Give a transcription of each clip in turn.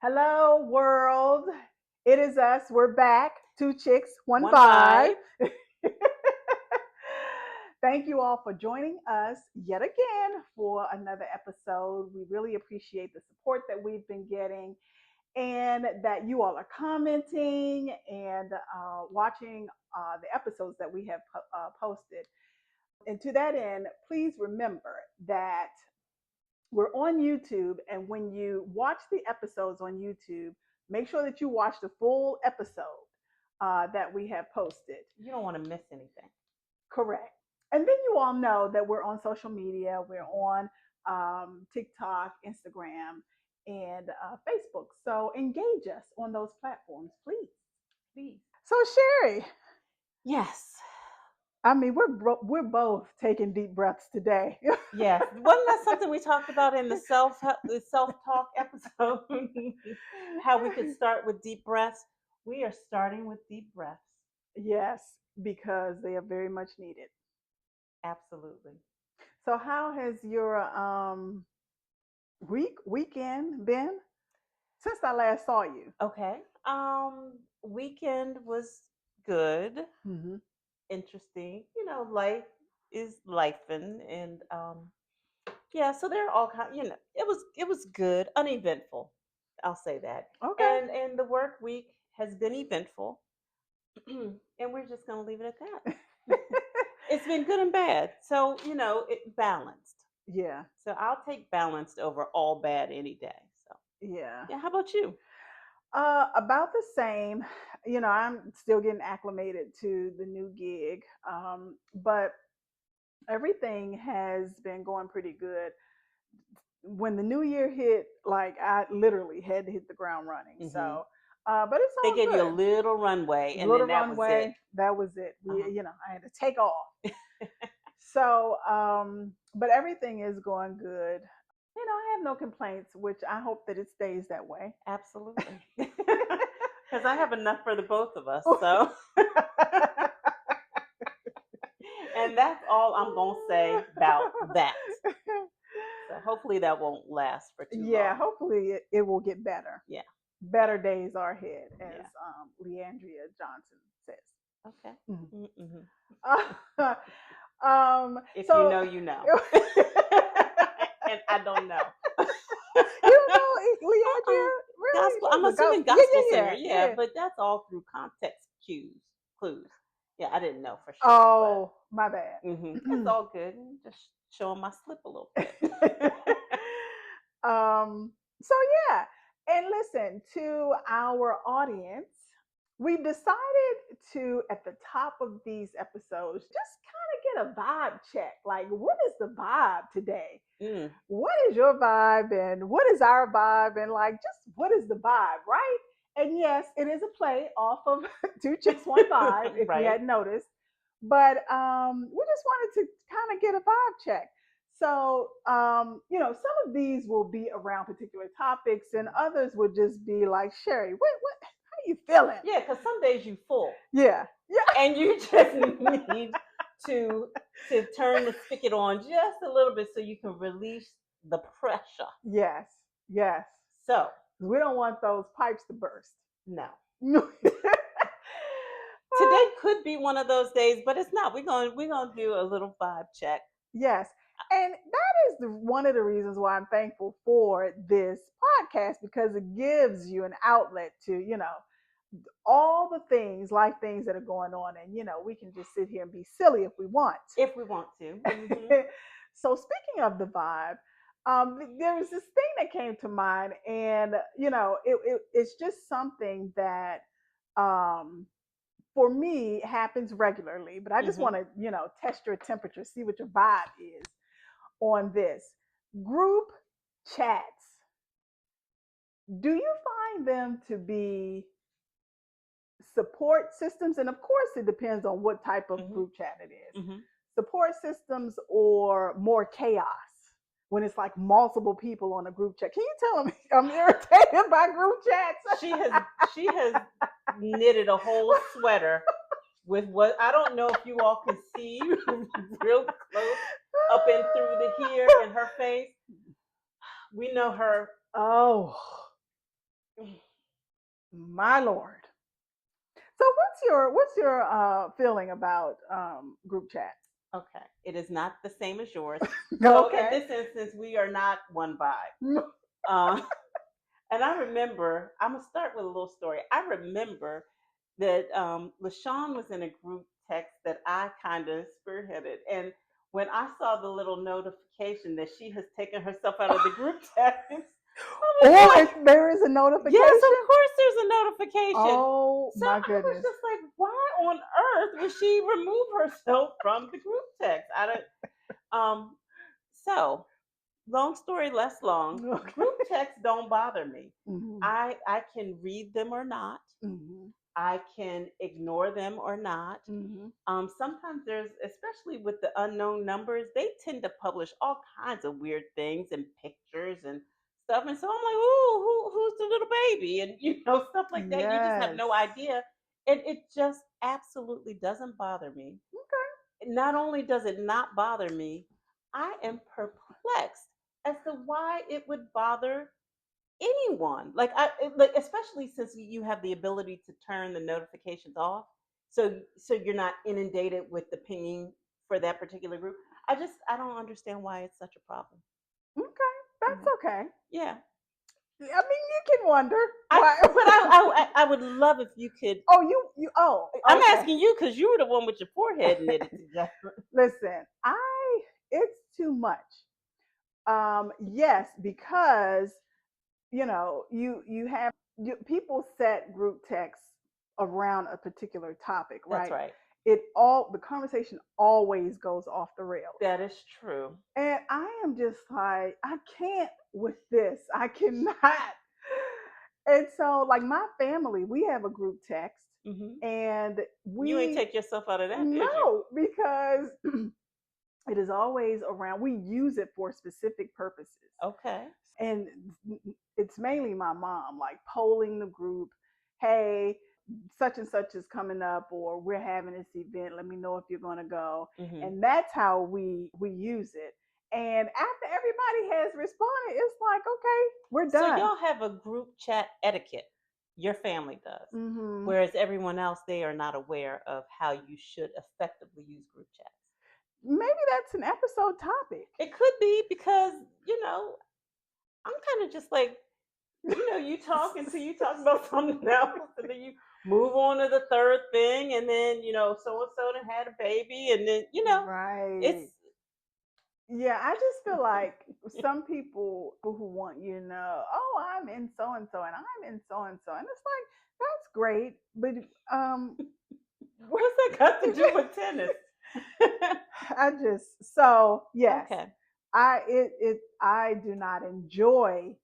Hello, world. It is us. We're back. Two chicks, one One vibe. vibe. Thank you all for joining us yet again for another episode. We really appreciate the support that we've been getting and that you all are commenting and watching the episodes that we have posted. And to that end, please remember that we're on YouTube, and when you watch the episodes on YouTube, make sure that you watch the full episode that we have posted. You don't want to miss anything. Correct. And then you all know that we're on social media. We're on TikTok, Instagram, and Facebook. So engage us on those platforms, please. Please. So Sherri, Yes. I mean, we're both taking deep breaths today. Yes. Wasn't that something we talked about in the self-talk episode? How we could start with deep breaths. We are starting with deep breaths. Yes, because they are very much needed. Absolutely. So how has your weekend been since I last saw you? Okay. Weekend was good, Mm-hmm. interesting. Life is lifing, and yeah, so there are all kind. It was good, uneventful. I'll say that. Okay. And the work week has been eventful, and we're just gonna leave it at that. It's been good and bad, so it balanced. Yeah. So I'll take balanced over all bad any day. So Yeah. yeah, how about you? About the same. I'm still getting acclimated to the new gig, but everything has been going pretty good. When the new year hit, like I literally had to hit the ground running. Hmm. So, but it's They all gave you a good. little runway, and Little then that was it. runway, that was it. Uh-huh. I had to take off. So, but everything is going good. I have no complaints, which I hope that it stays that way. Absolutely. Because I have enough for the both of us. So, and that's all I'm gonna say about that. So hopefully that won't last for too Yeah, long. hopefully it will get better. Yeah. Better days are ahead, as Yeah. Leandria Johnson says. Okay. Mhm. Mm-hmm. If you So know, you know. And I don't know. you don't know Uh-uh. Leandria? Really? Gospel. I'm She's a assuming gospel. gospel Yeah, singer. yeah, yeah, Yeah, yeah. but that's all through context clues. Yeah, I didn't know for sure, but Oh, my bad. it's all good. Just showing my slip a little bit. So yeah, and listen to our audience. We decided to, at the top of these episodes, just kind of get a vibe check. Like, what is the vibe today? Mm. What is your vibe, and what is our vibe, and like, just what is the vibe, right? And yes, it is a play off of Two Chicks, One Vibe, if you Right. hadn't noticed. But we just wanted to kind of get a vibe check. So, some of these will be around particular topics, and others would just be like, Sherri, how you feeling? Yeah, because some days you full, Yeah, yeah, and you just need to turn the spigot on just a little bit so you can release the pressure. yes, yes. So We don't want those pipes to burst. no. No. Today could be one of those days, but it's not. We're gonna do a little vibe check. Yes. And that is one of the reasons why I'm thankful for this podcast, because it gives you an outlet to, all the things, life things that are going on. And, we can just sit here and be silly if we want. If we want to. Mm-hmm. So, speaking of the vibe, there was this thing that came to mind, and, it's just something that, um, for me, happens regularly, but I just Mm-hmm. want to, test your temperature, see what your vibe is on this. Group chats. Do you find them to be support systems? And of course, it depends on what type of Mm-hmm. group chat it is. Mm-hmm. Support systems or more chaos when it's like multiple people on a group chat. Can you tell me I'm irritated by group chats? She has knitted a whole sweater with what I don't know if you all can see real close up and through the here in her face. We know her Oh, My Lord. So what's your feeling about group chats? Okay. It is not the same as yours. So in Okay. this instance, we are not one vibe. Uh, and I remember, I'm gonna start with a little story. I remember that LaShonne was in a group text that I kind of spearheaded, and when I saw the little notification that she has taken herself out of the group text, I was Oh, like, there is a yes, notification. of course there's a notification. Oh So my I was goodness. just like, why on earth would she remove herself from the group text? I don't so long story less long, Okay. group texts don't bother me. Hmm. I can read them or not. Hmm. I can ignore them or not. Hmm. Sometimes there's, especially with the unknown numbers, they tend to publish all kinds of weird things and pictures and stuff. And so I'm like, ooh, who's the little baby? And stuff like that. You just have Yes. no idea. And it just absolutely doesn't bother me. Not only does it not bother me, I am perplexed as to why it would bother anyone. Like especially since you have the ability to turn the notifications off, so you're not inundated with the pinging for that particular group. I don't understand why it's such a problem. Okay. That's Yeah, okay. yeah. I mean, you can wonder I why. but I would love if you could. Oh, you. Oh, I'm okay. asking you because you were the one with your forehead knitted together. Listen, it's too much. Yes, because you have people set group texts around a particular topic, That's right? right. The conversation always goes off the rails. That is true. And I am just like, I can't with this. I cannot. And so, like my family, we have a group text, Hmm. and You ain't we take yourself out of that, did you? know because it is always around. We use it for specific purposes. Okay. And it's mainly my mom, like polling the group, hey, such and such is coming up, or we're having this event, let me know if you're going to go. Hmm. And that's how we use it. And after everybody has responded, it's like, okay, we're So done. y'all have a group chat etiquette. Your family does. Hmm. Whereas everyone else, they are not aware of how you should effectively use group chats. Maybe that's an episode topic. It could be because, I'm kind of just like, you talk until you talk about something else, and then you move on to the third thing, and then, so and so done had a baby, and then, it's, Right. Yeah, I just feel like some people who want you to know, oh, I'm in so and so, and I'm in so and so, and it's like that's great, but um, what's that got to do with tennis? I just so yes, Okay. I do not enjoy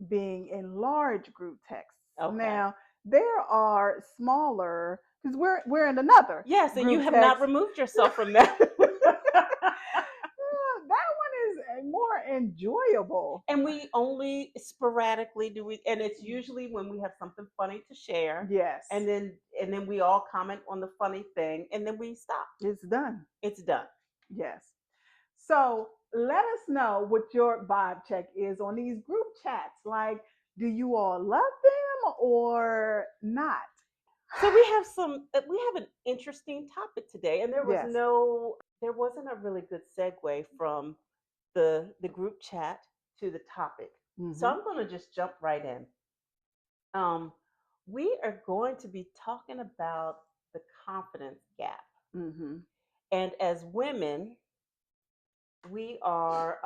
being in large group texts. Okay. Now there are smaller because we're in another Yes, and you group have not text. removed yourself from that. That one is more enjoyable. And we only sporadically do we, and it's usually when we have something funny to share, Yes, and then we all comment on the funny thing, and then we stop. it's done. It's done. Yes. So let us know what your vibe check is on these group chats. Like, do you all love them or not? So we have an interesting topic today, and Yes. there wasn't a really good segue from the group chat to the topic. So Mm-hmm. I'm going to just jump right in. Um, we are going to be talking about the confidence gap. Mm-hmm. And as women, we are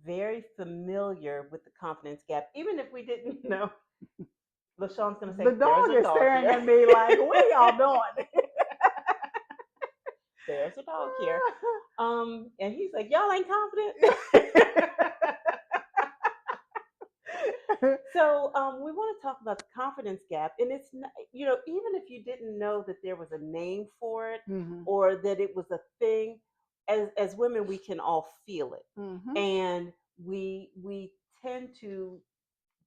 very familiar with the confidence gap. Even if we didn't know, LaShonne's going to The say, there's dog a is dog staring here. at me like, what y'all doing? There's a dog here. And he's like, y'all ain't confident. So we want to talk about the confidence gap, and it's not, even if you didn't know that there was a name for it Mm-hmm. or that it was a thing, as women we can all feel it, Mm-hmm. and we tend to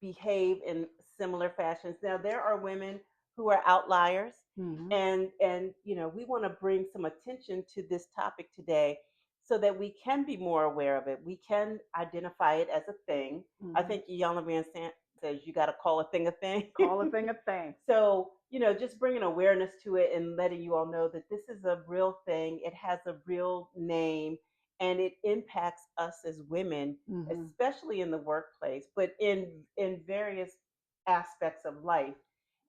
behave in similar fashions. Now there are women who are outliers, Mm-hmm. and we want to bring some attention to this topic today so that we can be more aware of it. We can identify it as a thing. I Mm-hmm. think Iyanla says you got to call a thing a thing. Call a thing a thing. So, just bringing awareness to it and letting you all know that this is a real thing. It has a real name and it impacts us as women, Mm-hmm. especially in the workplace, but in various aspects of life.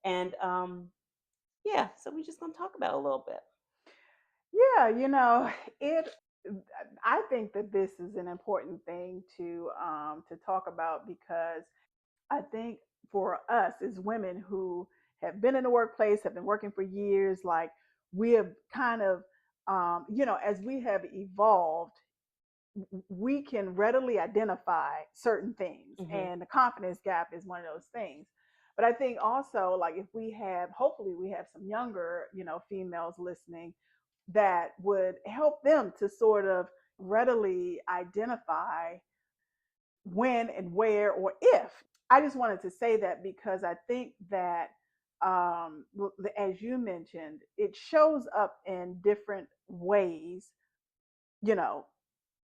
And yeah, so we're just going to talk about it a little bit. Yeah, it. I think that this is an important thing to talk about because I think for us as women who have been in the workplace, have been working for years, like we have kind of, as we have evolved, we can readily identify certain things, Hmm. and the confidence gap is one of those things. But I think also, like, if we have, hopefully, we have some younger, females listening that would help them to sort of readily identify when and where or if. I just wanted to say that because I think that, as you mentioned, it shows up in different ways, you know,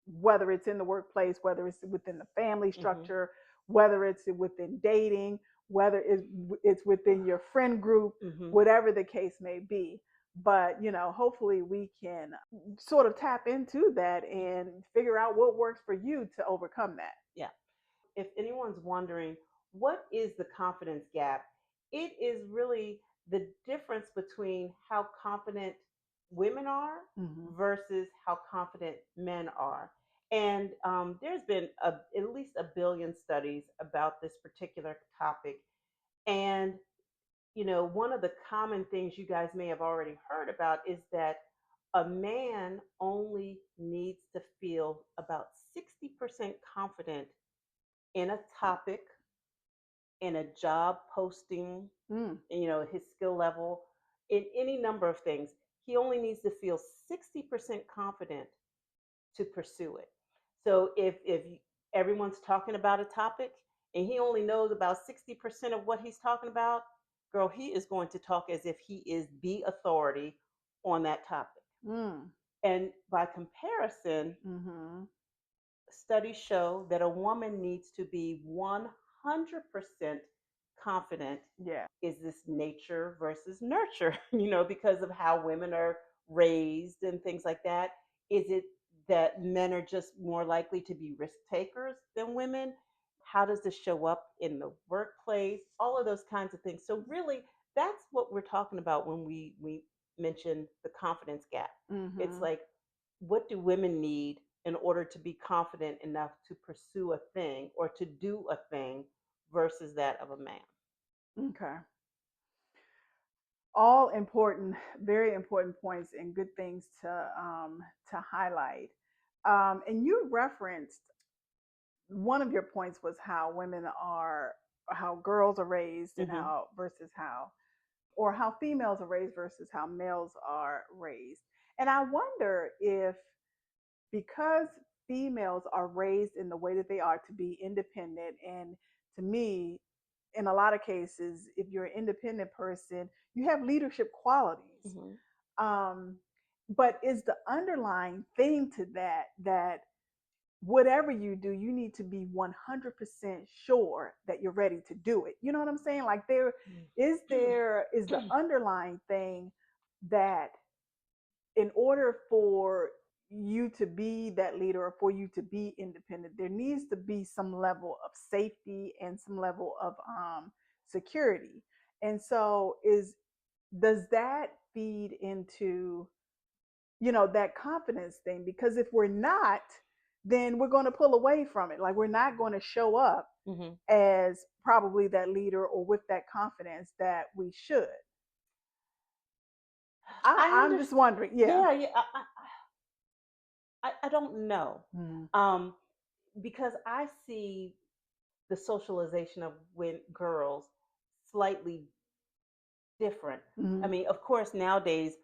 whether it's in the workplace, whether it's within the family Hmm. structure, whether it's within dating, whether it's within your friend group, Hmm. whatever the case may be. But, hopefully we can sort of tap into that and figure out what works for you to overcome that. Yeah. If anyone's wondering, what is the confidence gap? It is really the difference between how confident women are Mm-hmm. versus how confident men are. And there's been at least a billion studies about this particular topic. And, one of the common things you guys may have already heard about is that a man only needs to feel about 60% confident in a topic, in a job posting, Mm. his skill level, in any number of things. He only needs to feel 60% confident to pursue it. So if everyone's talking about a topic and he only knows about 60% of what he's talking about, girl, he is going to talk as if he is the authority on that topic. Mm. And by comparison, Mm-hmm. studies show that a woman needs to be 100% confident. Yeah. Is this nature versus nurture? Because of how women are raised and things like that. Is it that men are just more likely to be risk takers than women? How does this show up in the workplace? All of those kinds of things. So really, that's what we're talking about when we mention the confidence gap. It's Mm-hmm. like, what do women need in order to be confident enough to pursue a thing or to do a thing versus that of a man? Okay. All important, very important points and good things to highlight. And you referenced one of your points was how women are, how girls are raised, and Hmm. how versus how, or how females are raised versus how males are raised. And I wonder if, because females are raised in the way that they are to be independent, and to me, in a lot of cases, if you're an independent person, you have leadership qualities. Hmm. Um, but is the underlying thing to that whatever you do, you need to be 100% sure that you're ready to do it. You know what I'm saying? Like, there is the underlying thing that, in order for you to be that leader or for you to be independent, there needs to be some level of safety and some level of security. And so, is does that feed into, that confidence thing? Because if we're not, then we're going to pull away from it. Like, we're not going to show up Hmm. as probably that leader or with that confidence that we should. I I'm just understand. wondering. Yeah. Yeah, yeah. I don't know, Mm-hmm. um, because I see the socialization of when girls slightly different. I Mm-hmm. mean, of course, nowadays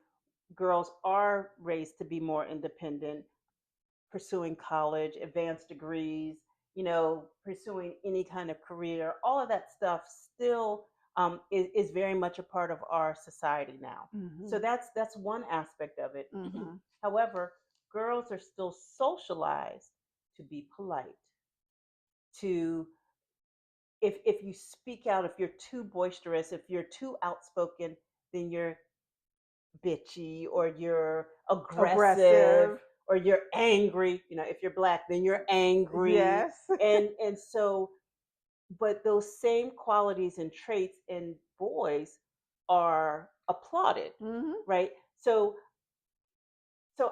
girls are raised to be more independent, pursuing college, advanced degrees, pursuing any kind of career. All of that stuff still is very much a part of our society now. Mm-hmm. So that's one aspect of it. Mm-hmm. However, girls are still socialized to be polite, to if you speak out, if you're too boisterous, if you're too outspoken, then you're bitchy or you're aggressive Aggressive. or you're angry. If you're black, then you're angry. Yes. And so, but those same qualities and traits in boys are applauded, Mhm. right? So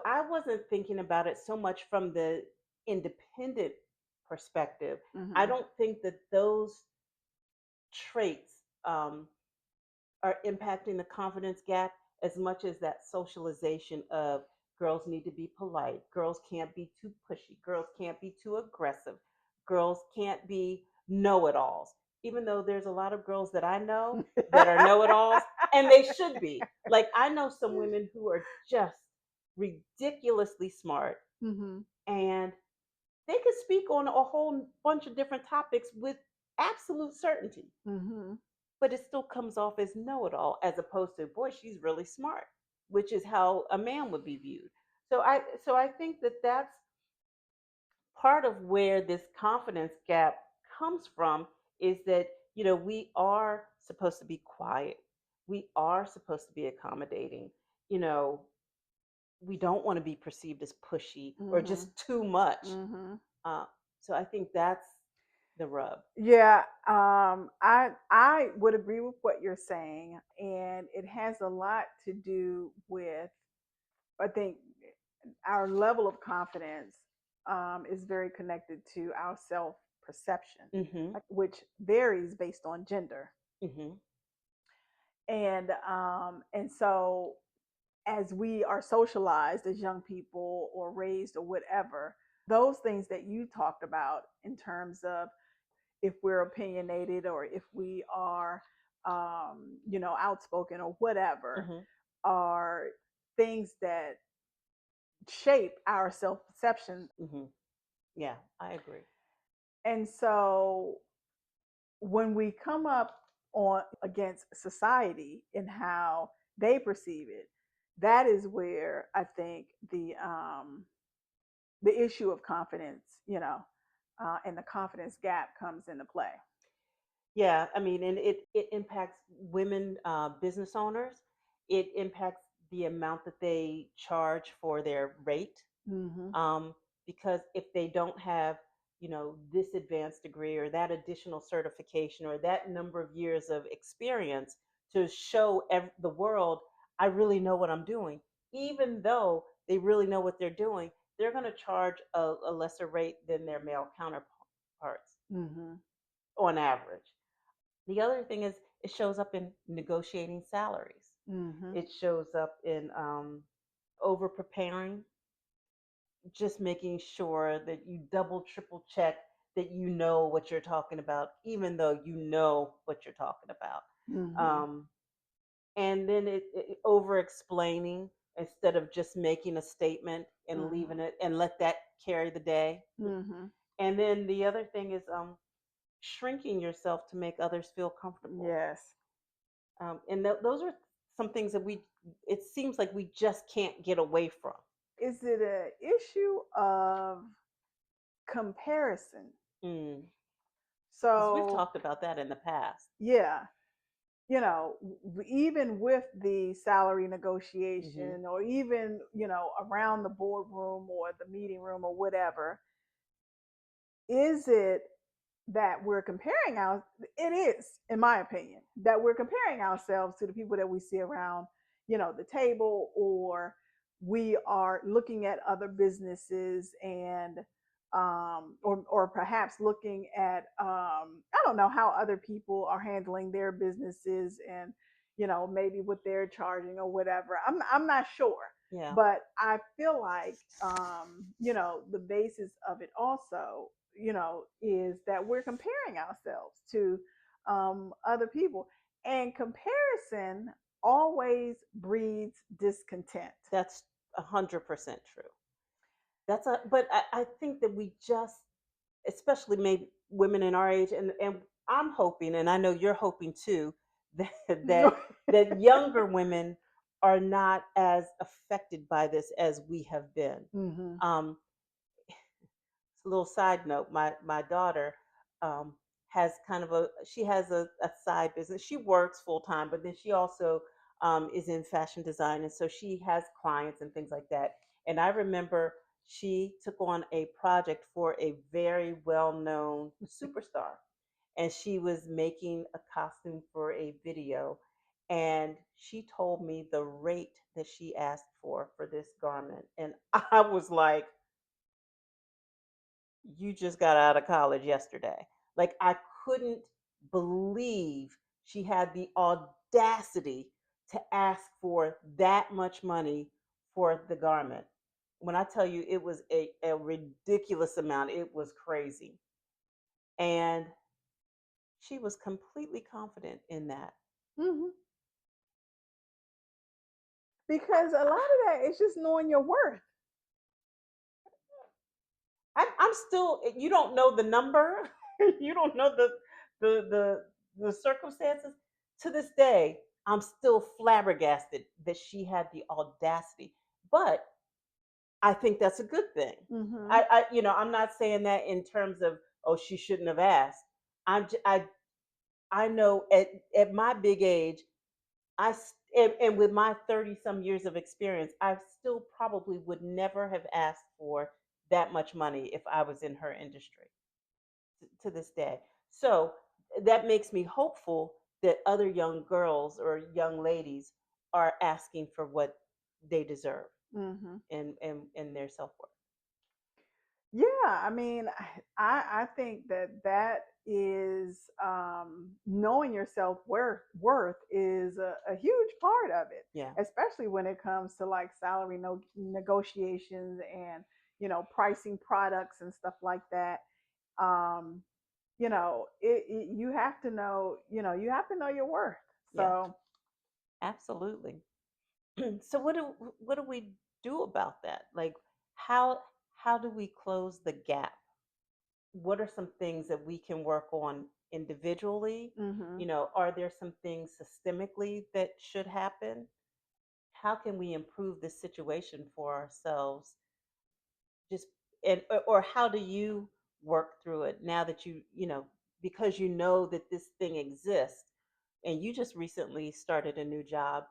I wasn't thinking about it so much from the independent perspective. I Mhm. don't think that those traits are impacting the confidence gap as much as that socialization of girls need to be polite, girls can't be too pushy, girls can't be too aggressive, girls can't be know-it-alls. Even though there's a lot of girls that I know that are know-it-alls, and they should be. Like, I know some women who are just ridiculously smart, Mhm. and they could speak on a whole bunch of different topics with absolute certainty, Mhm. but it still comes off as know-it-all as opposed to, boy, she's really smart, which is how a man would be viewed. So I think that that's part of where this confidence gap comes from, is that we are supposed to be quiet, we are supposed to be accommodating, you know we don't want to be perceived as pushy or just Mhm. too much. Mhm. uh, so I think that's the rub. Yeah, I would agree with what you're saying, and it has a lot to do with, I think, our level of confidence is very connected to our self perception, Mm-hmm. which varies based on gender, Mm-hmm. and so as we are socialized as young people or raised or whatever, those things that you talked about in terms of if we're opinionated or if we are, outspoken or whatever, Mm-hmm. are things that shape our self perception. Mm-hmm. Yeah, I agree. And so when we come up on against society and how they perceive it, that is where I think the issue of confidence, and the confidence gap comes into play. Yeah, I mean, and it impacts women business owners. It impacts the amount that they charge for their rate. Mm-hmm. Um, because if they don't have, this advanced degree or that additional certification or that number of years of experience to show the world, I really know what I'm doing, even though they really know what they're doing, they're going to charge a lesser rate than their male counterparts Mm-hmm. on average. The other thing is it shows up in negotiating salaries. Mm-hmm. It shows up in over preparing, just making sure that you double, triple check that you know what you're talking about, even though you know what you're talking about. Mm-hmm. Um, and then it over explaining instead of just making a statement and leaving Mm-hmm. it and let that carry the day. Mm-hmm. And then the other thing is shrinking yourself to make others feel comfortable. Yes. And those are some things that it seems like we just can't get away from. Is it an issue of comparison? Because we've So, talked about that in the past. yeah, even with the salary Hmm. negotiation or even, around the boardroom or the meeting room or whatever, is it that we're comparing our it is, in my opinion, that we're comparing ourselves to the people that we see around, the table, or we are looking at other businesses and or perhaps looking at I don't know how other people are handling their businesses and maybe what they're charging or whatever. I'm not sure, Yeah. but I feel like the basis of it also, is that we're comparing ourselves to other people, and comparison always breeds discontent. That's 100% true. But I think that we just, especially maybe women in our age, and I'm hoping, and I know you're hoping too, that that younger women are not as affected by this as we have been. Hmm. Um, a little side note: my daughter um, has kind of she has a side business. She works full time, but then she also is in fashion design, and so she has clients and things like that. And I remember she took on a project for a very well known superstar, and she was making a costume for a video. And she told me the rate that she asked for this garment. And I was like, you just got out of college yesterday. Like, I couldn't believe she had the audacity to ask for that much money for the garment. When I tell you it was a ridiculous amount, it was crazy. And she was completely confident in that. Hmm. Because a lot of that is just knowing your worth. I'm still, you don't know the number, you don't know the circumstances. To this day, I'm still flabbergasted that she had the audacity. But I think that's a good thing. Hmm. I'm not saying that in terms of, oh, she shouldn't have asked. I know at my big age, and with my 30 some years of experience, I still probably would never have asked for that much money if I was in her industry to this day. So that makes me hopeful that other young girls or young ladies are asking for what they deserve Hmm. and their self worth. Yeah, I mean, I think that that is knowing your self worth is a huge part of it, Yeah, especially when it comes to like salary negotiations and pricing products and stuff like that. Um, you have to know, you have to know your worth. yeah, So absolutely. So what do we do about that? Like, how how do we close the gap? What are some things that we can work on individually? hmm Are there some things systemically that should happen? How can we improve this situation for ourselves? Just and or how do you work through it now that because you know that this thing exists, and you just recently started a new job.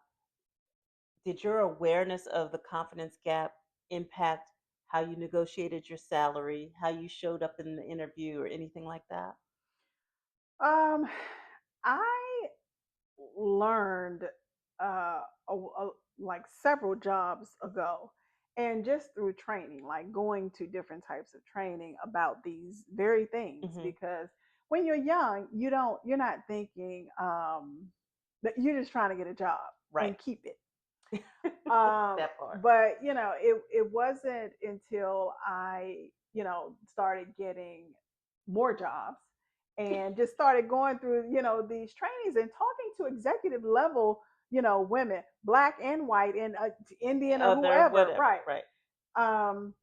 Did your awareness of the confidence gap impact how you negotiated your salary, how you showed up in the interview, or anything like that? um, I learned like several jobs ago, and just through training, like going to different types of training about these very things. Hmm. Because when you're young, you're not thinking that you're just trying to get a job Right. and keep it. um That part. but it wasn't until I started getting more jobs and just started going through these trainings and talking to executive level women, black and white, and Indian or Other whoever, whatever. right? Right. um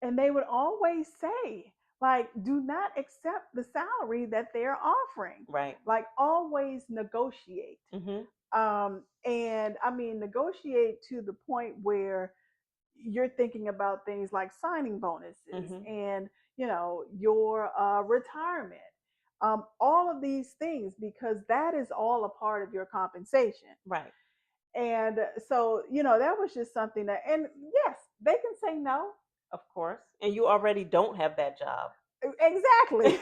and they would always say, like, do not accept the salary that they're offering, Right. like always negotiate. Hmm. And I mean, negotiate to the point where you're thinking about things like signing bonuses Hmm. and your retirement, all of these things, because that is all a part of your compensation. Right. And so that was just something that, and yes, they can say no. Of course. And you already don't have that job. Exactly.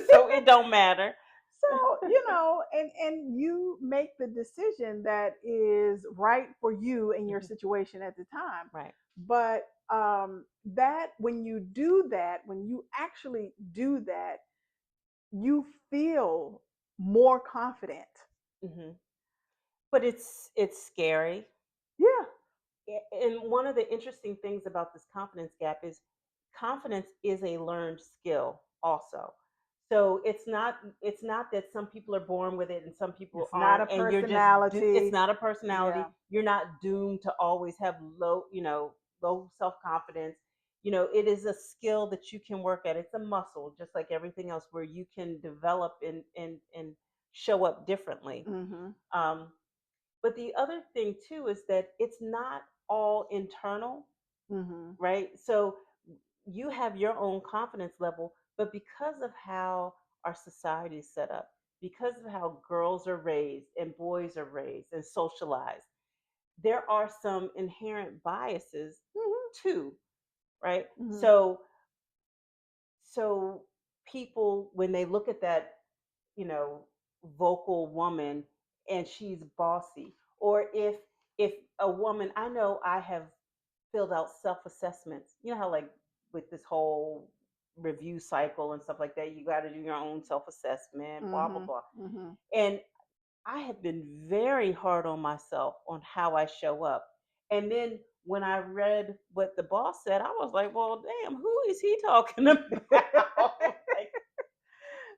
So it don't matter. So and you make the decision that is right for you in your Hmm. situation at the time. Right. But that when you do that, when you actually do that, you feel more confident. Hmm. But it's scary. Yeah. And one of the interesting things about this confidence gap is confidence is a learned skill also. So it's not that some people are born with it and some people It's not aren't, a and it's personality. not a personality. Yeah. You're not doomed to always have low self-confidence. It is a skill that you can work at. It's a muscle just like everything else, where you can develop and show up differently. Mhm. um, but the other thing too is that it's not all internal, Mhm. right? So you have your own confidence level, but because of how our society is set up, because of how girls are raised and boys are raised and socialized, there are some inherent biases too, right? Hmm. So people, when they look at that, you know, vocal woman and she's bossy, or if a woman, I know I have filled out self-assessments, you know how like with this whole review cycle and stuff like that, you got to do your own self-assessment, blah blah Hmm. blah. Hmm. And I have been very hard on myself on how I show up. And then when I read what the boss said, I was like, well, damn, who is he talking about? Like,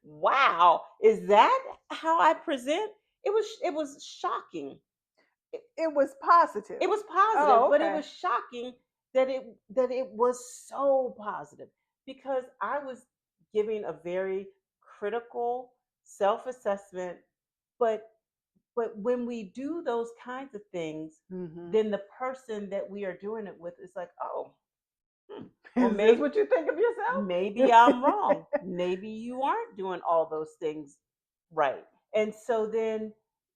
wow, is that how I present? It was shocking. It, It was positive. it was positive, Oh, but it okay. was shocking that it was so positive, because I was giving a very critical self-assessment. But but when we do those kinds of things, Hmm. then the person that we are doing it with is like, oh, well, Is this maybe what you think of maybe yourself? I'm wrong. Maybe you aren't doing all those things right. And so then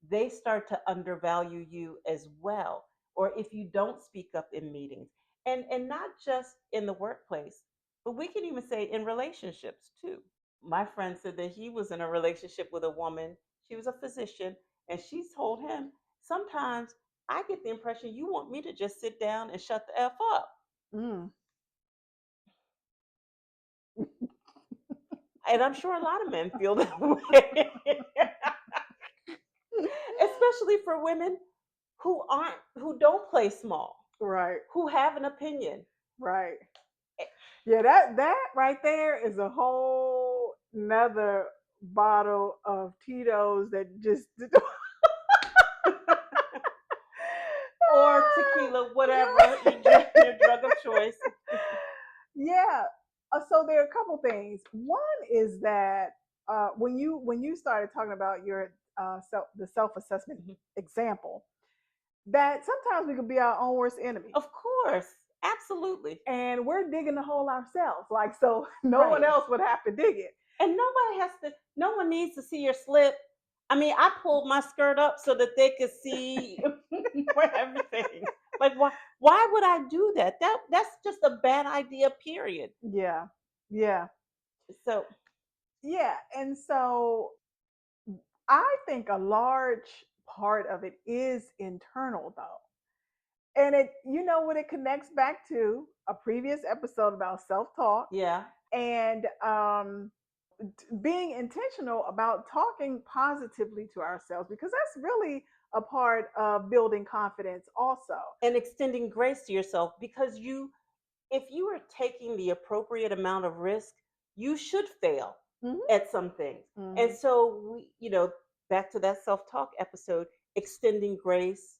they start to undervalue you as well. Or if you don't speak up in meetings, and not just in the workplace, but we can even say in relationships too. My friend said that he was in a relationship with a woman. She was a physician, and she told him, sometimes I get the impression you want me to just sit down and shut the F up. Mm. And I'm sure a lot of men feel that way, especially for women who don't play small, Right, who have an opinion. right. Eh, Yeah, that right there is a whole another bottle of Tito's that just or tequila, whatever your drug of choice. yeah. So there are a couple things. One is that when you started talking about your the self assessment Mhm. example, that sometimes we could be our own worst enemy, Of course, absolutely. and we're digging the hole ourselves. Like so, no one Right. else would have to dig it. And no one needs to see your slip. I mean, I pulled my skirt up so that they could see for everything. Like, why would I do that? That's just a bad idea, period. Yeah, yeah, So yeah. And so I think a large part of it is internal, though. And it, you know, what it connects back to a previous episode about self talk yeah. and being intentional about talking positively to ourselves, because that's really a part of building confidence, also. And extending grace to yourself, because if you are taking the appropriate amount of risk, you should fail Hmm. at some things. And Hmm. so back to that self-talk episode, extending grace,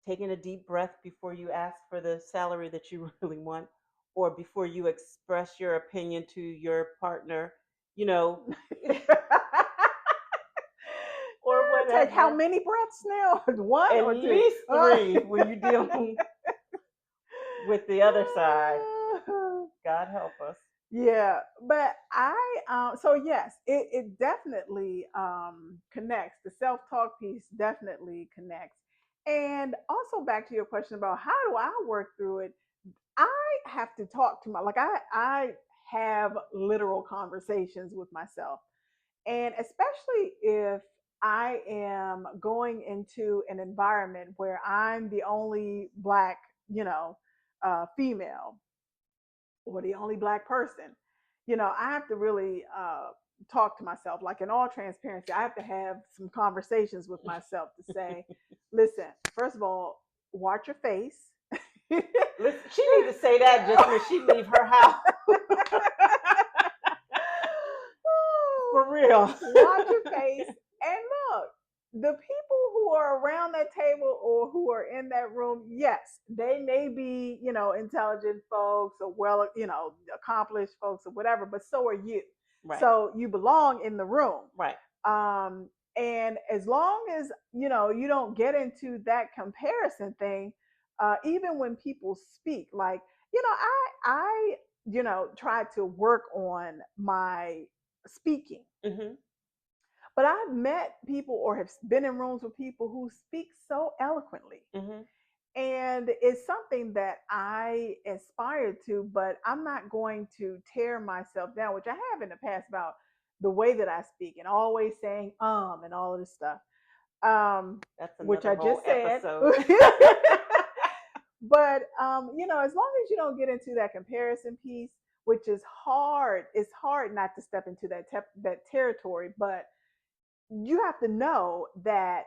taking a deep breath before you ask for the salary that you really want, or before you express your opinion to your partner, you know, or Take how whatever. many breaths now? One At or two? least three when you're dealing with the other side. God help us. Yeah, but so yes, it definitely connects. The self talk piece definitely connects. And also back to your question about how do I work through it, I have to talk to I have literal conversations with myself. And especially if I am going into an environment where I'm the only black, you know, female, or the only black person, I have to really talk to myself. Like in all transparency, I have to have some conversations with myself to say, listen, first of all, watch your face. Listen, she need to say that just when she leave her house. For real. Watch your face and look. The people who are around that table or who are in that room, yes, they may be, intelligent folks or well, accomplished folks or whatever, but so are you. Right. So you belong in the room. Right. And as long as you don't get into that comparison thing, even when people speak, like I try to work on my speaking. Mhm. But I've met people or have been in rooms with people who speak so eloquently. Mhm. And it's something that I aspire to, but I'm not going to tear myself down, which I have in the past about the way that I speak and always saying and all of this stuff. That's Which another I whole just said. episode. But as long as you don't get into that comparison piece, which is hard, it's hard not to step into that territory, but you have to know that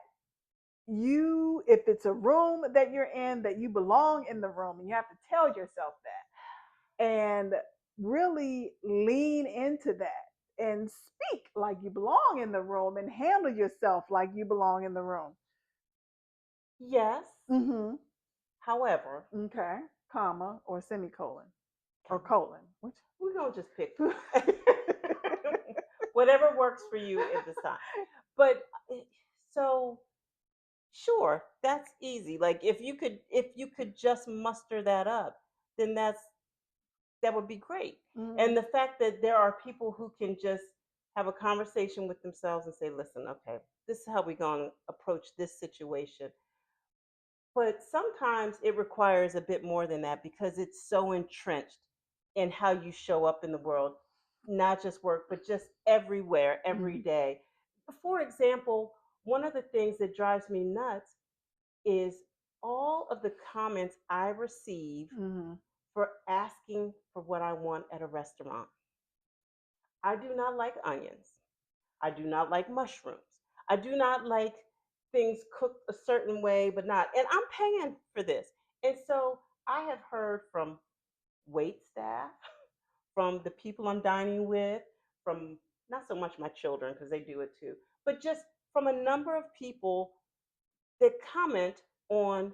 if it's a room that you're in, that you belong in the room, and you have to tell yourself that and really lean into that and speak like you belong in the room and handle yourself like you belong in the room. Yes. Mm-hmm. However, Okay. Comma or semicolon or comma. colon. Which? We're gonna just pick whatever works for you at this time. But so sure, that's easy. Like if you could just muster that up, then that would be great. Mm-hmm. And the fact that there are people who can just have a conversation with themselves and say, listen, okay, this is how we're going to approach this situation. But sometimes it requires a bit more than that because it's so entrenched in how you show up in the world, not just work, but just everywhere, every Mm-hmm. day. For example, one of the things that drives me nuts is all of the comments I receive Mm-hmm. for asking for what I want at a restaurant. I do not like onions. I do not like mushrooms. I do not like things cooked a certain way, but not. And I'm paying for this. And so I have heard from wait staff, from the people I'm dining with, from not so much my children because they do it too, but just from a number of people that comment on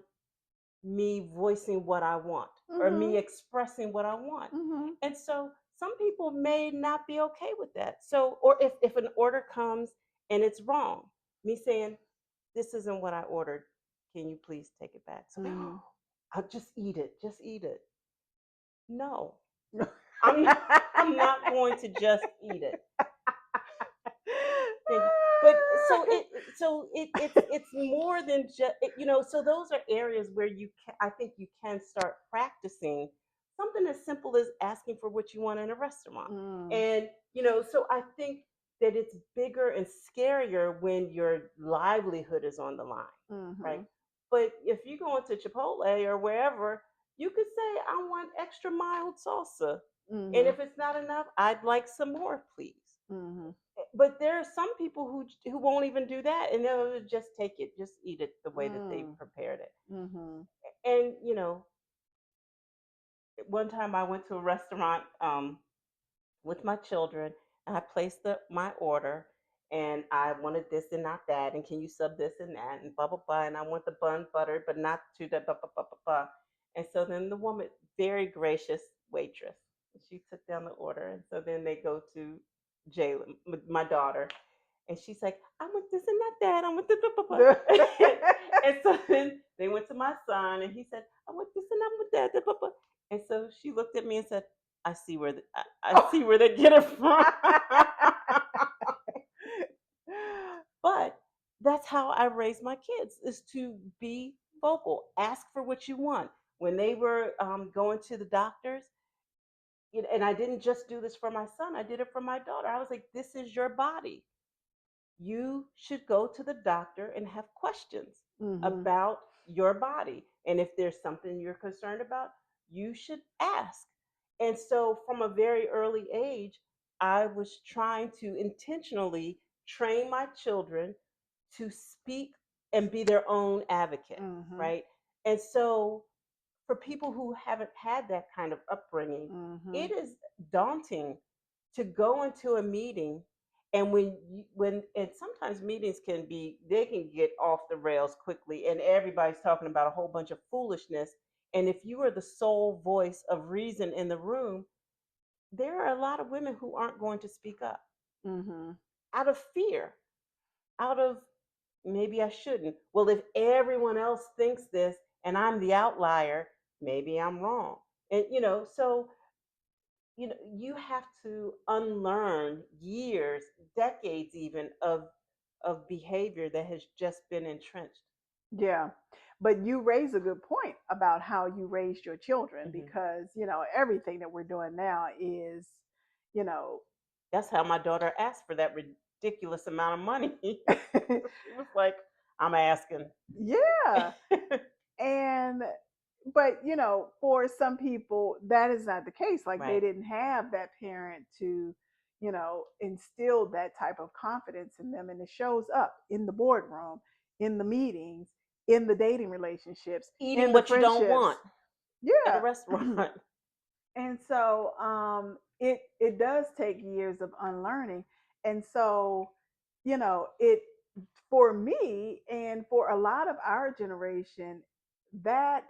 me voicing what I want or Mm-hmm. me expressing what I want. Mm-hmm. And so some people may not be okay with that. So, or if an order comes and it's wrong, me saying, this isn't what I ordered. Can you please take it back? So, Mm-hmm. I'll just eat it. Just eat it. No, I'm not, I'm not going to just eat it. Thank you. But it's more than just so those are areas where I think you can start practicing something as simple as asking for what you want in a restaurant. Mm. And so I think that it's bigger and scarier when your livelihood is on the line, right? Mm-hmm. But if you go into Chipotle or wherever, you could say, I want extra mild salsa. And Mm-hmm. if it's not enough, I'd like some more, please. Mm-hmm. But there are some people who won't even do that, and they'll just take it, just eat it the way that they Mm. prepared it. Mm-hmm. And one time I went to a restaurant with my children, and I placed my order, and I wanted this and not that, and can you sub this and that, and blah blah blah, and I want the bun buttered, but not too that blah blah blah blah blah. And so then the woman, very gracious waitress, she took down the order, and so then they go to Jalen, my daughter, and she's like, I want this and not that. I want this. Blah, blah, blah. And so then they went to my son, and he said, I want this and I want that. Blah, blah. And so she looked at me and said, I see where I see where they get it from. But that's how I raised my kids: is to be vocal, ask for what you want. When they were going to the doctors, and I didn't just do this for my son; I did it for my daughter. I was like, "This is your body. You should go to the doctor and have questions Mm-hmm. about your body. And if there's something you're concerned about, you should ask." And so from a very early age, I was trying to intentionally train my children to speak and be their own advocate, Mm-hmm. right? And so for people who haven't had that kind of upbringing, Mm-hmm. it is daunting to go into a meeting, and when and sometimes meetings they can get off the rails quickly, and everybody's talking about a whole bunch of foolishness. And if you are the sole voice of reason in the room, there are a lot of women who aren't going to speak up Mm-hmm. out of fear, out of maybe I shouldn't. Well, if everyone else thinks this and I'm the outlier, maybe I'm wrong. And so you have to unlearn years, decades even of behavior that has just been entrenched. Yeah. But you raise a good point about how you raised your children Hmm. because, everything that we're doing now is, you know, That's how my daughter asked for that ridiculous amount of money. She was like, "I'm asking." yeah. And but for some people that is not the case. Like they Right. didn't have that parent to instill that type of confidence in them, and it shows up in the boardroom, in the meetings, in the dating relationships, in Eating the what you don't friendships. want at a Yeah. restaurant. And so it does take years of unlearning. And so it for me and for a lot of our generation, that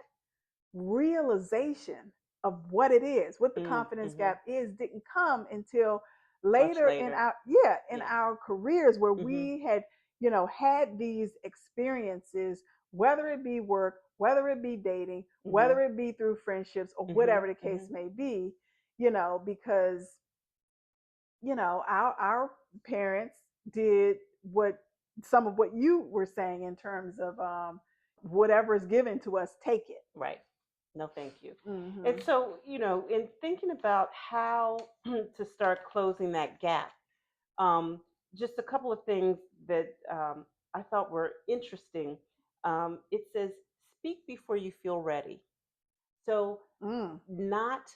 realization of what it is, what the confidence Mm-hmm. gap is, didn't come until Much later in later. in Yeah. our careers, where Mm-hmm. we had had these experiences, whether it be work, whether it be dating, Mm-hmm. whether it be through friendships, or Mm-hmm. whatever the case Mm-hmm. may be. Because our parents did what some of what you were saying in terms of whatever is given to us, take it. Right. No, thank you. And Hmm. so, in thinking about how to start closing that gap, um, just a couple of things that I thought were interesting. It says, speak before you feel ready. So, Mm. not,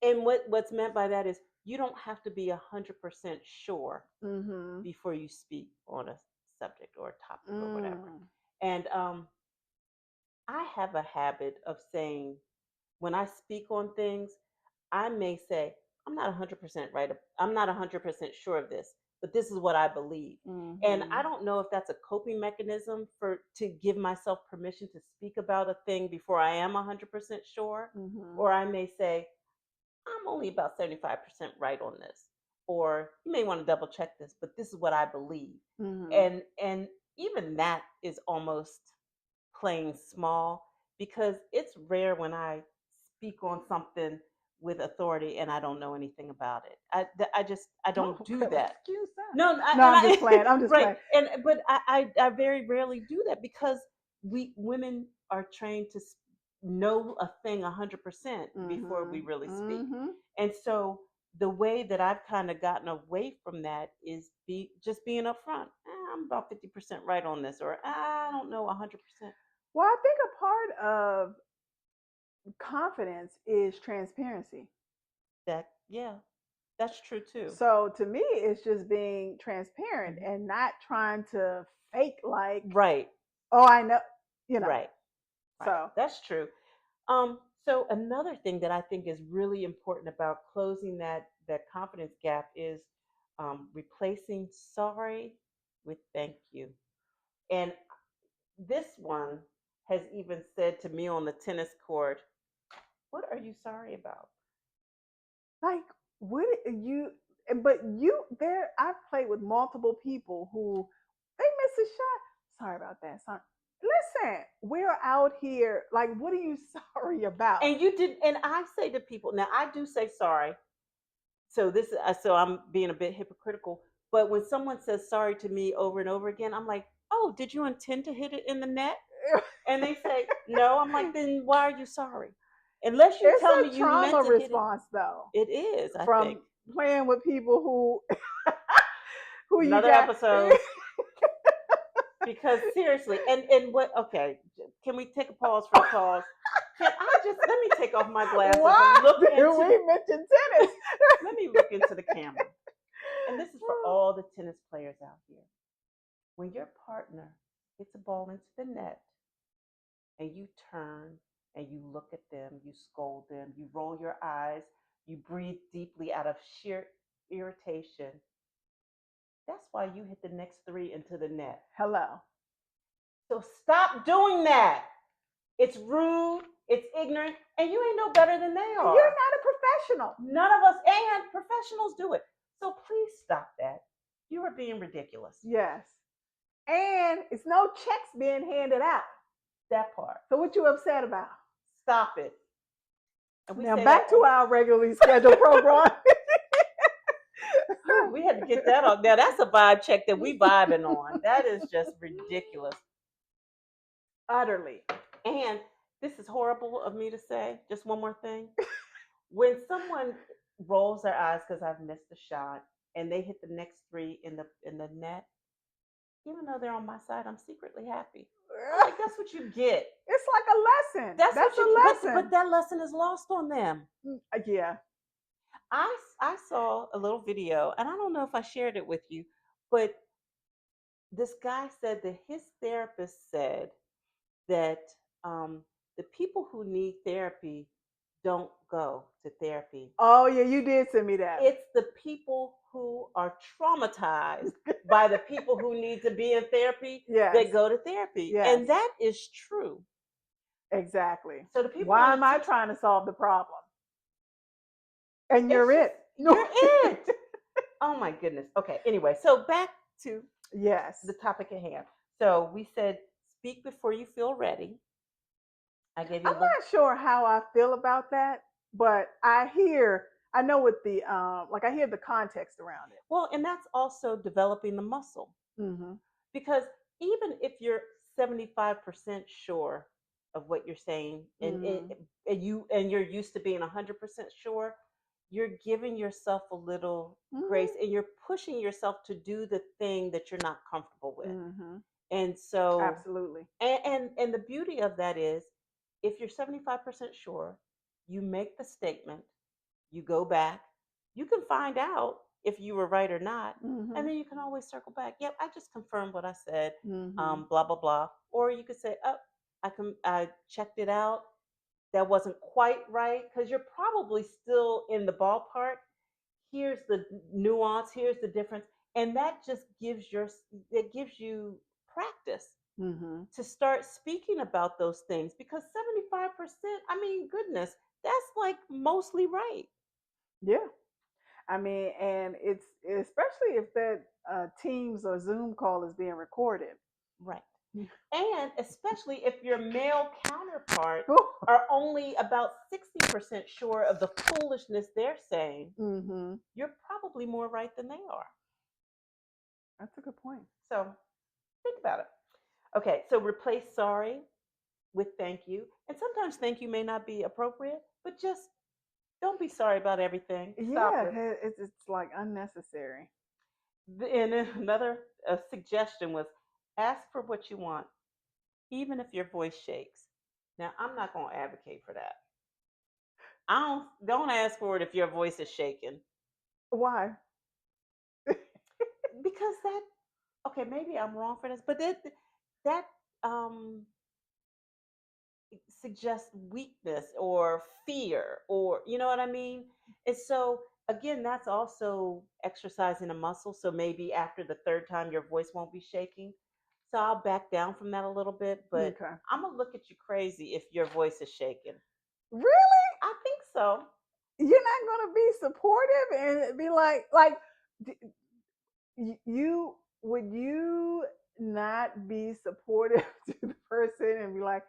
and what's meant by that is you don't have to be 100% sure Mm-hmm. before you speak on a subject or a topic or whatever. Mm. And I have a habit of saying, when I speak on things, I may say, I'm not 100% right. I'm not 100% sure of this, but this is what I believe. And Mm-hmm. I don't know if that's a coping mechanism for to give myself permission to speak about a thing before I am 100% sure, Mm-hmm. or I may say, I'm only about 75% right on this. Or you may want to double check this, but this is what I believe. Mm-hmm. And even that is almost playing small, because it's rare when I speak on something with authority and I don't know anything about it. I Oh, don't do well, that. excuse that. No, No, I'm just I playing. I'm just right, playing. and but I very rarely do that because we women are trained to know a thing 100% before we Mm-hmm. really speak, Mm-hmm. and so the way that I've kind of gotten away from that is just being upfront. I'm about 50% right on this, or I don't know 100%. Well, I think a part of confidence is transparency. That yeah, that's true too. So to me, it's just being transparent Mhm. and not trying to fake like, Right, oh, I know, you know. right, right. So, That's true. So another thing that I think is really important about closing that confidence gap is replacing sorry with thank you. And this one has even said to me on the tennis court, "What are you sorry about?" like, what you, but you, there, I've played with multiple people who they miss a shot. Sorry about that. Sorry. Listen, we're out here. Like, what are you sorry about? And you did, and I say to people now, I do say sorry. So so I'm being a bit hypocritical. But when someone says sorry to me over and over again, I'm like, "Oh, did you intend to hit it in the net?" And they say, "No." I'm like, "Then why are you sorry? Unless you It's tell me a you trauma meant to hit it." response, though, It is, I think. from playing with people who you Another got. episode, because seriously, and what? Okay, can we take a pause for the cause? Can I just let me take off my glasses and Why look did into? we mention tennis? Let me look into the camera. And this is for all the tennis players out here. When your partner hits a ball into the net and you turn and you look at them, you scold them, you roll your eyes, you breathe deeply out of sheer irritation, that's why you hit the next three into the net. Hello. So stop doing that. It's rude, it's ignorant, and you ain't no better than they You're are. not a professional. None of us, and professionals do it. So please stop that. You are being ridiculous. Yes. And it's no checks being handed out. That part. So what you upset about? Stop it. And we Now say that back to our regularly scheduled program. we had to get that on. Now that's a vibe check that we vibing on. That is just ridiculous. Utterly. And this is horrible of me to say. Just one more thing. When someone rolls their eyes because I've missed a shot and they hit the next three in the net, even though they're on my side, I'm secretly happy. I'm like, that's what you get. It's like a lesson. That's That's what you. a But lesson. that lesson is lost on them. Yeah. I saw a little video, and I don't know if I shared it with you, but this guy said that his therapist said that um, the people who need therapy don't go to therapy. Oh yeah, you did send me that. It's the people who are traumatized by the people who need to be in therapy Yes. that go to therapy. Yes. And that is true. Exactly. So the people Why on am I the trying to solve the problem? And it's you're just it. you're it. Oh my goodness. Okay. Anyway, so back to Yes. the topic at hand. So we said speak before you feel ready. I gave you I'm a little. not sure how I feel about that, but I know what the like I hear the context around it. Well, and that's also developing the muscle. Mm-hmm. Because even if you're 75% sure of what you're saying Mm-hmm. and you're used to being 100% sure, you're giving yourself a little grace Mm-hmm. and you're pushing yourself to do the thing that you're not comfortable with. Mm-hmm. And so Absolutely. and the beauty of that is if you're 75% sure, you make the statement, you go back, you can find out if you were right or not, Mm-hmm. and then you can always circle back. Yep, I just confirmed what I said, Mm-hmm. blah blah blah. Or you could say, oh, I checked it out. That wasn't quite right because you're probably still in the ballpark. Here's the nuance. Here's the difference, and that just gives you practice Mm-hmm. to start speaking about those things because 75%. I mean, goodness, that's like mostly right. Yeah. I mean, and it's especially if that Teams or Zoom call is being recorded. Right. And especially if your male counterparts are only about 60% sure of the foolishness they're saying, Mm-hmm. you're probably more right than they are. That's a good point. So think about it. Okay, so replace sorry with thank you. And sometimes thank you may not be appropriate, but just don't be sorry about everything. Stop Yeah, it. it's like unnecessary. And another suggestion was ask for what you want, even if your voice shakes. Now, I'm not going to advocate for that. I don't ask for it if your voice is shaking Why? because that okay maybe I'm wrong for this, but that um suggests weakness or fear or you know what I mean. And so again, that's also exercising a muscle. So maybe after the third time, your voice won't be shaking. So I'll back down from that a little bit, but Okay. I'm gonna look at you crazy if your voice is shaking. Really? I think so. You're not going to be supportive and be like, you would you not be supportive to the person and be like,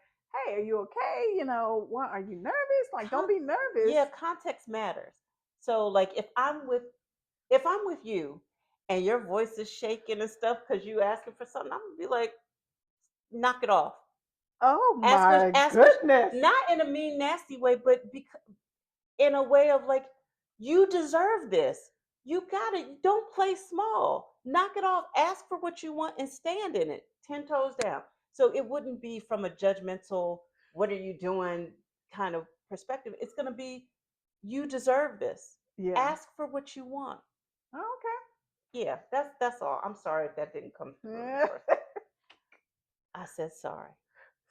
hey, are you okay? What are you nervous? Like, don't Con- be nervous. yeah, context matters. So like if I'm with you and your voice is shaking and stuff because you asking for something, I'm gonna be like, knock it off. Oh my Ask for goodness. not in a mean, nasty way, but in a way of like, you deserve this. You got it. Don't play small. Knock it off. Ask for what you want and stand in it, 10 toes down. So it wouldn't be from a judgmental, what are you doing kind of perspective. It's going to be, you deserve this. Yeah. Ask for what you want. Okay. Yeah, that's all. I'm sorry if that didn't come through the Yeah. first time. I said sorry.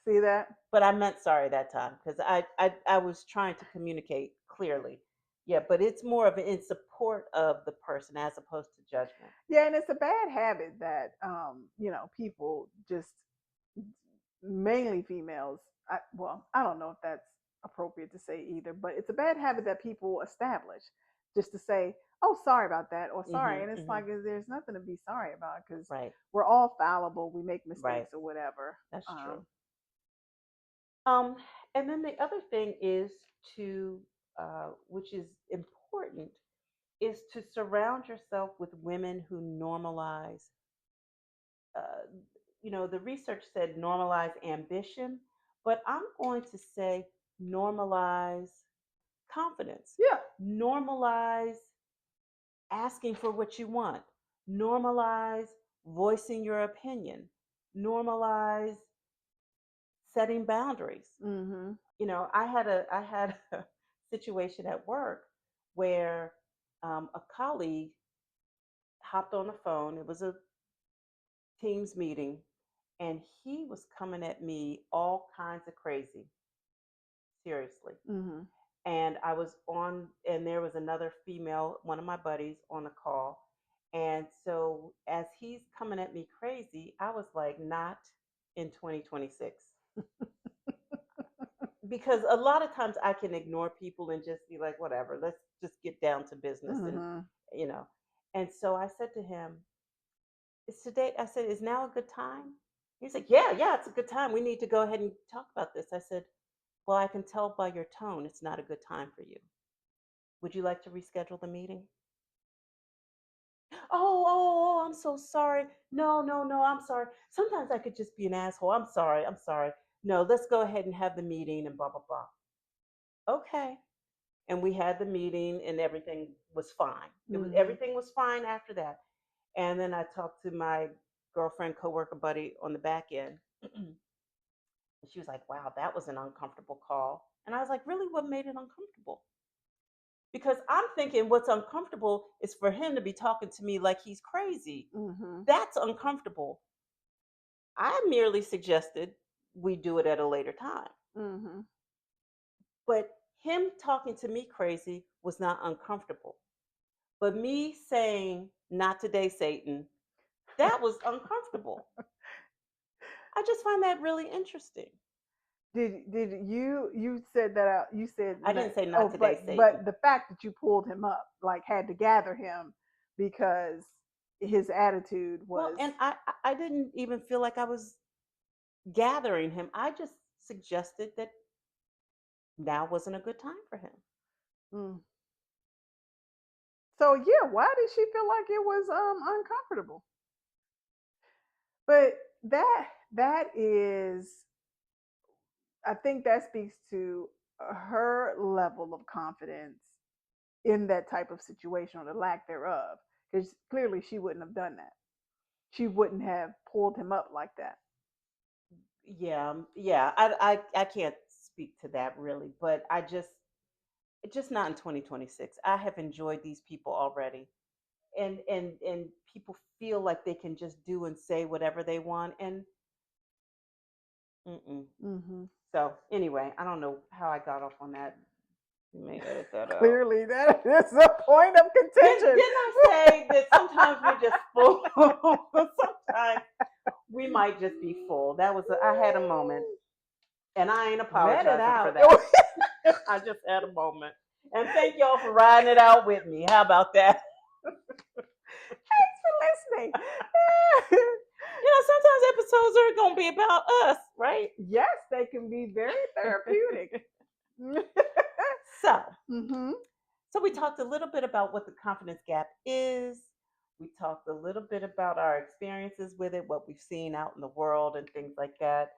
See that? But I meant sorry that time because I was trying to communicate clearly. Yeah, but it's more of in support of the person as opposed to judgment. Yeah, and it's a bad habit that people just mainly females. I don't know if that's appropriate to say either, but it's a bad habit that people establish just to say, "Oh, sorry about that," or "sorry," and it's like there's nothing to be sorry about because Right, we're all fallible. We make right. mistakes or whatever. That's true. Um, Um, and then the other thing is to which is important, is to surround yourself with women who normalize. Uh, the research said normalize ambition, but I'm going to say normalize confidence, Yeah. normalize asking for what you want, normalize voicing your opinion, normalize setting boundaries. Mm-hmm. I had a situation at work where a colleague hopped on the phone. It was a Teams meeting, and he was coming at me all kinds of crazy, seriously. Mm-hmm. And I was on, and there was another female, one of my buddies, on the call. And so as he's coming at me crazy, I was like, not in 2026. Because a lot of times I can ignore people and just be like, whatever, let's just get down to business. And, Mm-hmm. you know, and so I said to him, is today, I said, is now a good time? He's like, yeah, yeah, it's a good time. We need to go ahead and talk about this. I said, well, I can tell by your tone it's not a good time for you. Would you like to reschedule the meeting? Oh, I'm so sorry. No, no, no, I'm sorry. Sometimes I could just be an asshole. I'm sorry. I'm sorry. No, let's go ahead and have the meeting and blah, blah, blah. Okay. And we had the meeting and everything was fine. Mm-hmm. Everything was fine after that. And then I talked to my girlfriend, coworker buddy on the back end. And she was like, wow, that was an uncomfortable call. And I was like, really? What made it uncomfortable? Because I'm thinking what's uncomfortable is for him to be talking to me like he's crazy. Mm-hmm. That's uncomfortable. I merely suggested we do it at a later time. Mm-hmm. But him talking to me crazy was not uncomfortable. But me saying, not today, Satan, that was uncomfortable. I just find that really interesting. Did you said that out? You said I that. didn't say not Oh, today, but Satan. the fact that you pulled him up, like, had to gather him because his attitude Well, was. and I didn't even feel like I was gathering him. I just suggested that now wasn't a good time for him. Mm. So yeah, why did she feel like it was uncomfortable? But that is, I think that speaks to her level of confidence in that type of situation, or the lack thereof, because clearly she wouldn't have done that. She wouldn't have pulled him up like that. Yeah, yeah. I can't speak to that really, but just not in 2026. I have enjoyed these people already. And people feel like they can just do and say whatever they want and mm-mm. Mm-hmm. So anyway, I don't know how I got off on that. You may edit that out. Clearly, that is a point of contention. Didn't I say that sometimes we're just full? Sometimes we might just be full. I had a moment, and I ain't Let it apologizing for out. that. I just had a moment, and thank y'all for riding it out with me. How about that? Thanks for listening. Sometimes episodes are gonna be about us, right? Yes, they can be very therapeutic. So, Mm-hmm. So we talked a little bit about what the confidence gap is. We talked a little bit about our experiences with it, what we've seen out in the world, and things like that.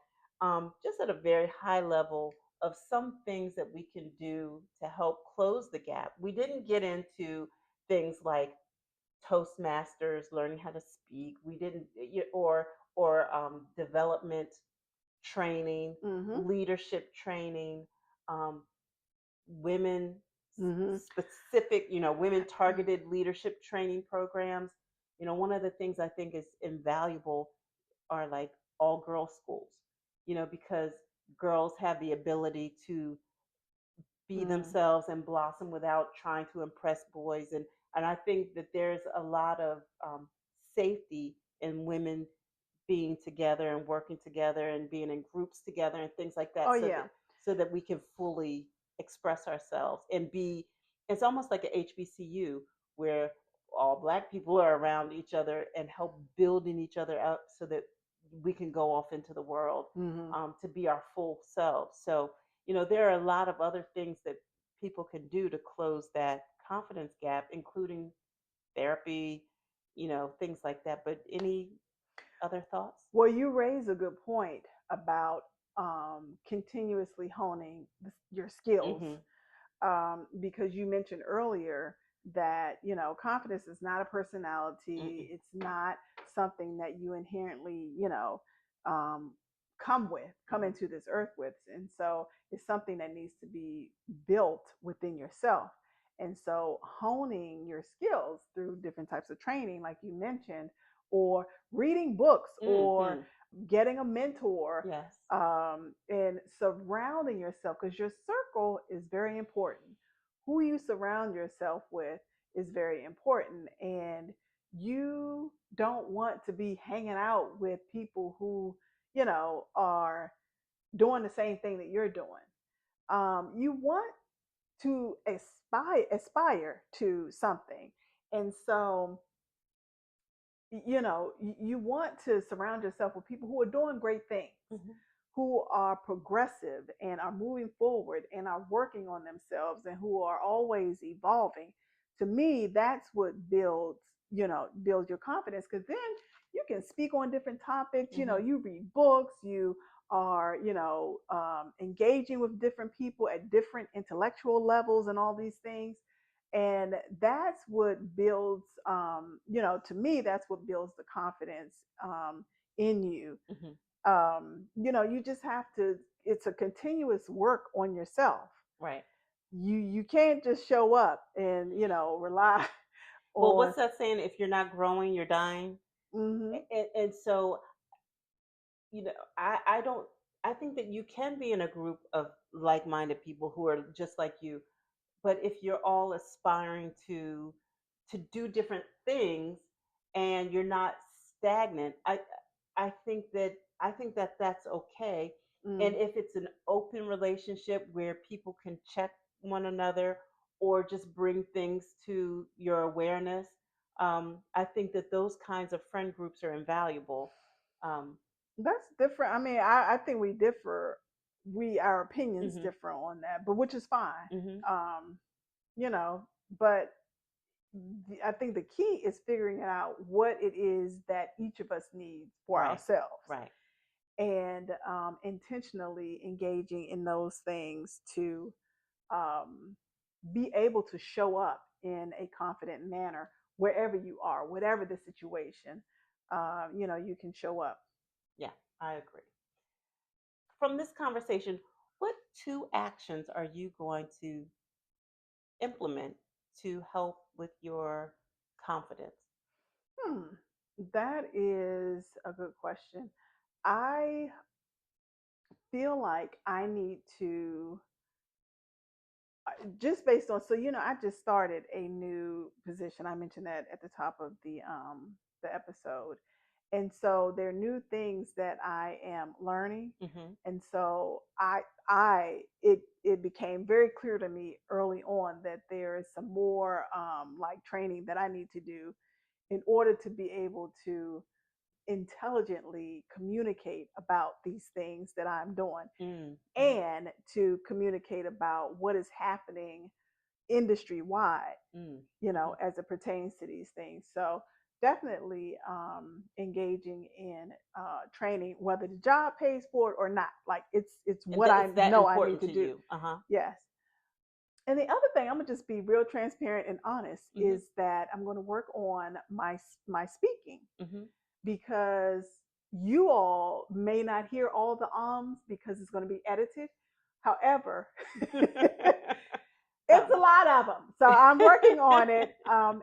Just at a very high level of some things that we can do to help close the gap. We didn't get into things like Toastmasters, learning how to speak. We didn't, or development training, Mm-hmm. leadership training, um, women Mm-hmm. specific, women targeted leadership training programs. One of the things I think is invaluable are like all girls schools, because girls have the ability to be Mm. themselves and blossom without trying to impress boys. And I think that there's a lot of safety in women being together and working together and being in groups together and things like that Oh so yeah. that we can fully express ourselves and be it's almost like a HBCU where all black people are around each other and help building each other up so that we can go off into the world Mm-hmm. to be our full selves. So there are a lot of other things that people can do to close that confidence gap, including therapy, things like that. But any other thoughts? Well, you raise a good point about continuously honing your skills, Mhm. because you mentioned earlier that confidence is not a personality. Mm-mm. It's not something that you inherently um, come Mhm. into this earth with, and so it's something that needs to be built within yourself. And so honing your skills through different types of training, like you mentioned, or reading books, or Mhm. getting a mentor, Yes. and surrounding yourself, because your circle is very important. Who you surround yourself with is very important. And you don't want to be hanging out with people who, are doing the same thing that you're doing. You want to aspire to something. And so you want to surround yourself with people who are doing great things, Mhm. who are progressive and are moving forward and are working on themselves and who are always evolving. To me, that's what builds your confidence, because then you can speak on different topics. Mhm. You read books, you are engaging with different people at different intellectual levels and all these things. And that's what builds, to me, that's what builds the confidence in you. Mhm. You just have to, it's a continuous work on yourself. Right. You can't just show up and rely Well, on. what's that saying? If you're not growing, you're dying. Hmm. And so, I don't. I think that you can be in a group of like-minded people who are just like you, but if you're all aspiring to do different things and you're not stagnant, I think that that's okay. And Mm. if it's an open relationship where people can check one another or just bring things to your awareness, I think that those kinds of friend groups are invaluable. um, That's different. I mean, I think we differ. Our opinions mhm, differ on that, but which is fine. mhm. Um, but I think the key is figuring out what it is that each of us needs for Right, ourselves, right. and intentionally engaging in those things to um, be able to show up in a confident manner wherever you are, whatever the situation. You can show up. Yeah, I agree. From this conversation, what two actions are you going to implement to help with your confidence? Hmm, that is a good question. I feel like I need to, just based on, so I just started a new position. I mentioned that at the top of the episode. And so there are new things that I am learning. Hmm. And so it became very clear to me early on that there is some more like training that I need to do in order to be able to intelligently communicate about these things that I'm doing, Mm-hmm. and to communicate about what is happening industry wide, Mm-hmm. as it pertains to these things. So definitely engaging in training, whether the job pays for it or not. Like it's And what that I is that know I need important to to do. you? Uh huh. Yes. And the other thing, I'm gonna just be real transparent and honest, Hmm. is that I'm gonna work on my speaking, Hmm. because you all may not hear all the ums because it's going to be edited. However, it's a Some. lot of them. So I'm working on it. And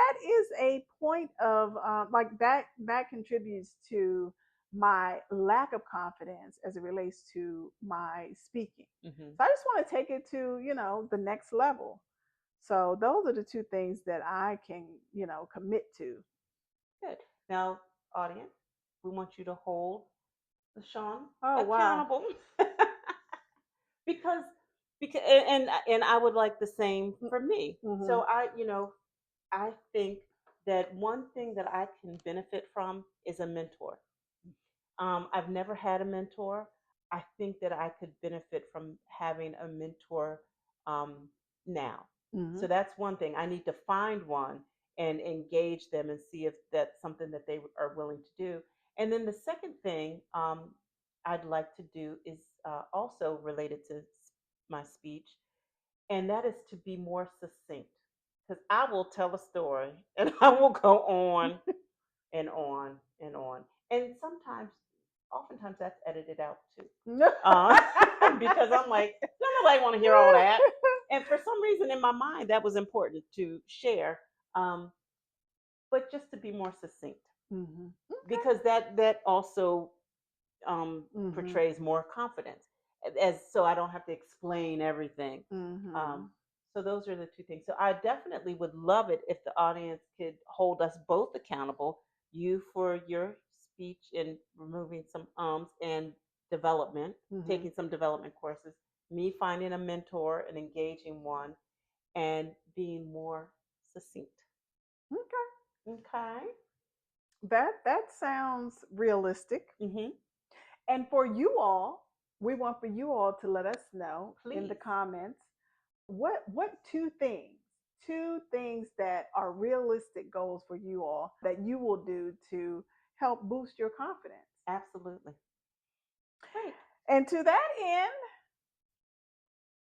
that is a point of like that contributes to my lack of confidence as it relates to my speaking. Hmm. So I just want to take it to, the next level. So those are the two things that I can, commit to. Good. Now, audience, we want you to hold LaShonne Oh, wow. accountable. because and I would like the same for me. Mm-hmm. So I think that one thing that I can benefit from is a mentor. I've never had a mentor. I think that I could benefit from having a mentor, um, now. Mm-hmm. So that's one thing. I need to find one and engage them and see if that's something that they are willing to do. And then the second thing I'd like to do is also related to my speech, and that is to be more succinct. Because I will tell a story and I will go on and on and on. And oftentimes that's edited out too. Uh, because I'm like, don't nobody want to hear all that. And for some reason in my mind, that was important to share. Um, but just to be more succinct, Mm-hmm. because that also Mm-hmm. portrays more confidence, as so I don't have to explain everything. Mm-hmm. So those are the two things. So I definitely would love it if the audience could hold us both accountable. You for your speech and removing some ums and development, Mm-hmm. taking some development courses. Me finding a mentor and engaging one, and being more succinct. Okay. Okay. That sounds realistic. Mm-hmm. And for you all, we want for you all to let us know in the Please. comments what two things that are realistic goals for you all that you will do to help boost your confidence. Absolutely. Great. And to that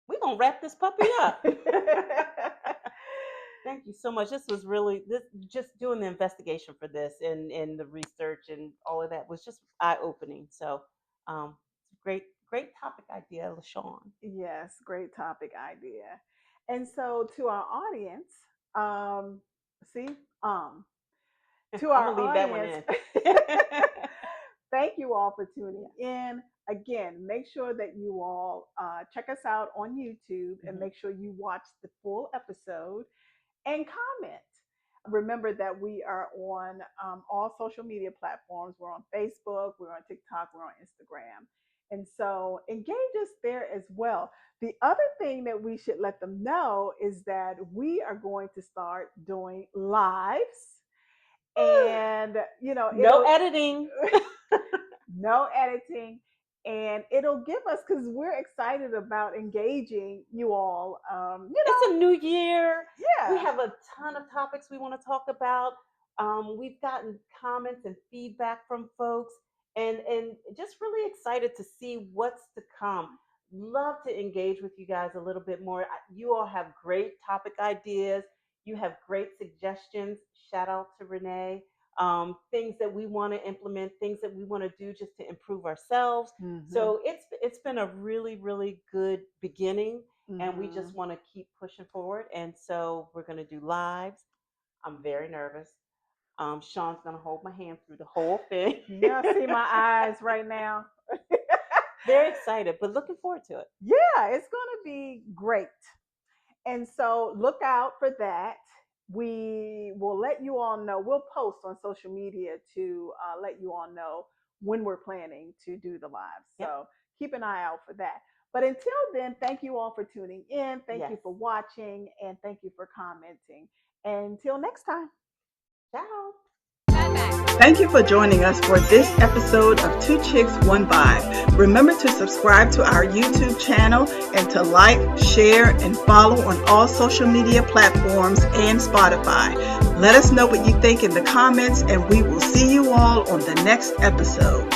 We're gonna wrap this puppy up. end, Thank you so much. This was really this just doing the investigation for this and the research and all of that was just eye opening. So it's a great topic idea, LaShonne. yes, great topic idea. And so to our audience, um, see, um, to I'm our gonna leave that one audience, in. thank you all for tuning in. Again, make sure that you all check us out on YouTube and Mhm. make sure you watch the full episode and comment. Remember that we are on all social media platforms. We're on Facebook, we're on TikTok, we're on Instagram. And so engage us there as well. The other thing that we should let them know is that we are going to start doing lives. And, No editing. no editing. And it'll give us, because we're excited about engaging you all. It's a new year. We Yeah. have a ton of topics we want to talk about. We've gotten comments and feedback from folks, and just really excited to see what's to come. Love to engage with you guys a little bit more. You all have great topic ideas. You have great suggestions. Shout out to Renee. Things that we want to implement, things that we want to do just to improve ourselves. Mm-hmm. So it's been a really good beginning, and we Mm-hmm. just want to keep pushing forward. And so we're going to do lives. I'm very nervous. Sean's going to hold my hand through the whole thing. Yeah, see my eyes right now. Very excited, but looking forward to it. Yeah, it's going to be great. And so look out for that. We will let you all know. We'll post on social media to let you all know when we're planning to do the lives. Yep. So keep an eye out for that. But until then, thank you all for tuning in. Thank you Yes. for watching, and thank you for commenting. Until next time. Ciao. Thank you for joining us for this episode of Two Chicks, One Vibe. Remember to subscribe to our YouTube channel and to like, share, and follow on all social media platforms and Spotify. Let us know what you think in the comments, and we will see you all on the next episode.